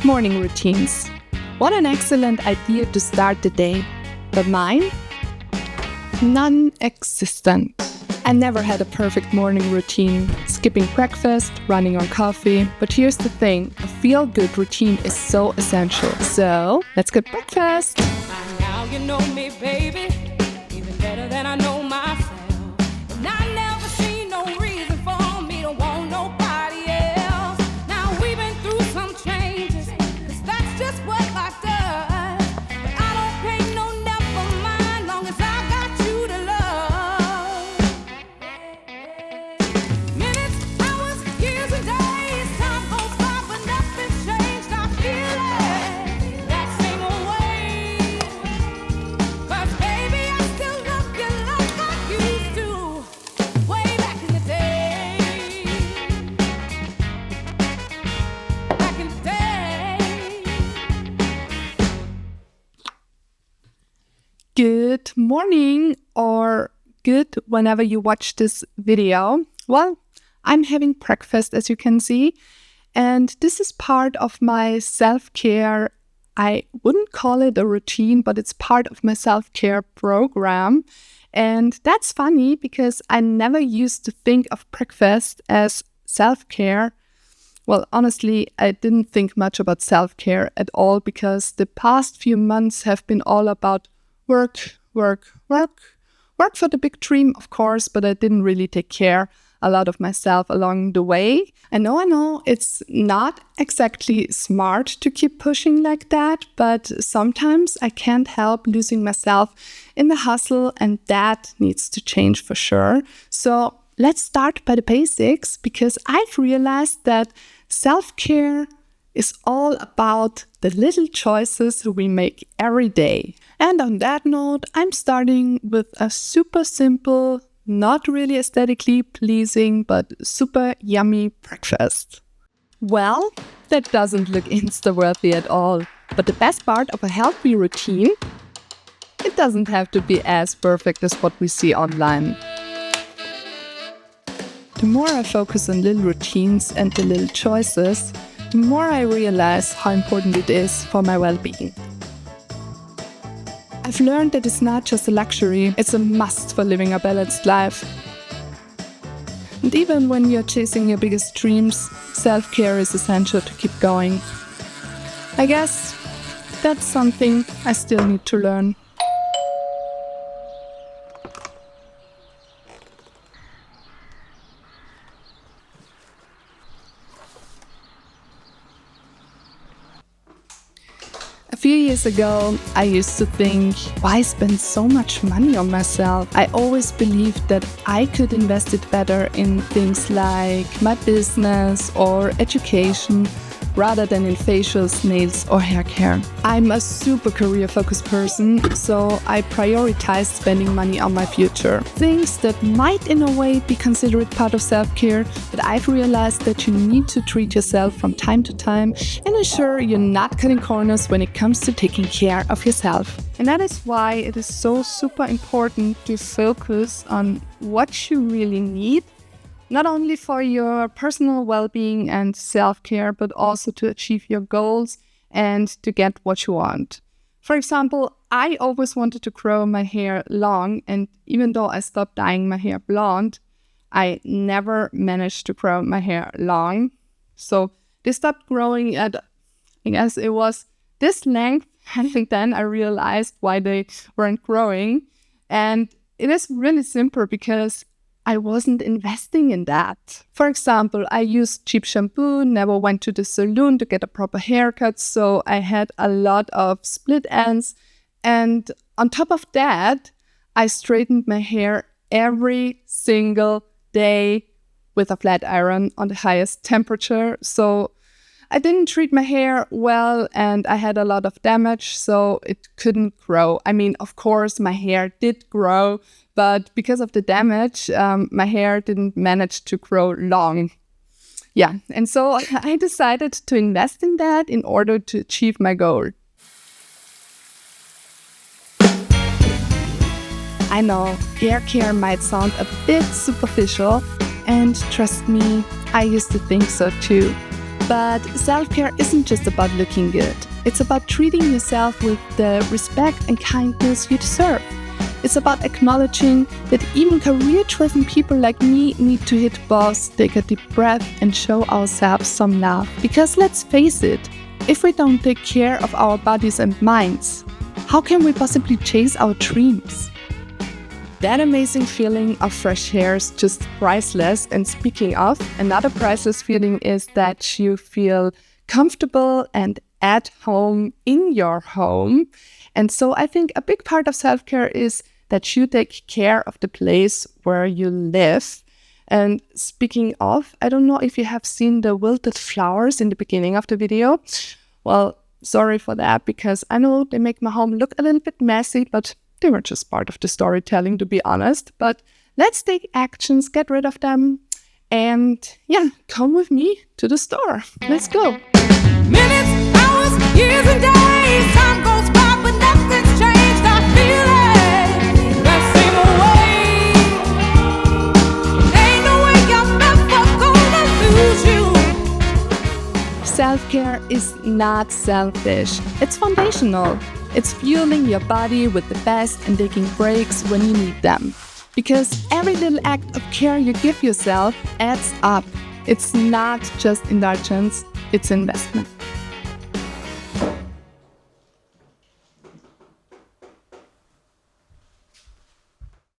morning routines. What an excellent idea to start the day. But mine? Non-existent. I never had a perfect morning routine, skipping breakfast, running on coffee. But here's the thing, a feel-good routine is so essential. So, let's get breakfast! Now you know me, baby, even better than I know myself. And I never see no reason for me to want nobody else. Now we've been through some changes, 'cause that's just what life does. But I don't pay no never mind, long as I got you to love. Minutes, hours, years and days, time goes by, but nothing's changed. I feel it, that same old way. 'Cause baby, I still love you like I used to, way back in the day. Back in the day. Good morning, or good whenever you watch this video. Well, I'm having breakfast, as you can see, and this is part of my self-care. I wouldn't call it a routine, but it's part of my self-care program. And that's funny because I never used to think of breakfast as self-care. Well, honestly, I didn't think much about self-care at all because the past few months have been all about work for the big dream, of course, but I didn't really take care a lot of myself along the way. I know, it's not exactly smart to keep pushing like that, but sometimes I can't help losing myself in the hustle, and that needs to change for sure. So let's start by the basics, because I've realized that self-care is all about the little choices we make every day. And on that note, I'm starting with a super simple, not really aesthetically pleasing, but super yummy breakfast. Well, that doesn't look insta-worthy at all. But the best part of a healthy routine, it doesn't have to be as perfect as what we see online. The more I focus on little routines and the little choices, the more I realize how important it is for my well-being. I've learned that it's not just a luxury, it's a must for living a balanced life. And even when you're chasing your biggest dreams, self-care is essential to keep going. I guess that's something I still need to learn. A few years ago, I used to think, why spend so much money on myself? I always believed that I could invest it better in things like my business or education, rather than in facials, nails or hair care. I'm a super career-focused person, so I prioritize spending money on my future. Things that might in a way be considered part of self-care, but I've realized that you need to treat yourself from time to time and ensure you're not cutting corners when it comes to taking care of yourself. And that is why it is so super important to focus on what you really need, not only for your personal well-being and self-care, but also to achieve your goals and to get what you want. For example, I always wanted to grow my hair long, and even though I stopped dyeing my hair blonde, I never managed to grow my hair long. So they stopped growing at, I guess it was this length, and then I realized why they weren't growing. And it is really simple because I wasn't investing in that. For example, I used cheap shampoo, never went to the salon to get a proper haircut, so I had a lot of split ends. And on top of that, I straightened my hair every single day with a flat iron on the highest temperature. So I didn't treat my hair well, and I had a lot of damage, so it couldn't grow. I mean, of course, my hair did grow, but because of the damage, my hair didn't manage to grow long. Yeah, and so I decided to invest in that in order to achieve my goal. I know, hair care might sound a bit superficial, and trust me, I used to think so too. But self-care isn't just about looking good. It's about treating yourself with the respect and kindness you deserve. It's about acknowledging that even career-driven people like me need to hit pause, take a deep breath, and show ourselves some love. Because let's face it, if we don't take care of our bodies and minds, how can we possibly chase our dreams? That amazing feeling of fresh air is just priceless. And speaking of, another priceless feeling is that you feel comfortable and at home in your home. And so I think a big part of self-care is that you take care of the place where you live. And speaking of, I don't know if you have seen the wilted flowers in the beginning of the video. Well, sorry for that, because I know they make my home look a little bit messy, but they were just part of the storytelling, to be honest. But let's take actions, get rid of them, and yeah, come with me to the store. Let's go. Minutes, hours, years and days, time goes by, but nothing's changed. I feel it the same way. Ain't no way I'm ever gonna lose you. Self-care is not selfish. It's foundational. It's fueling your body with the best and taking breaks when you need them. Because every little act of care you give yourself adds up. It's not just indulgence, it's investment.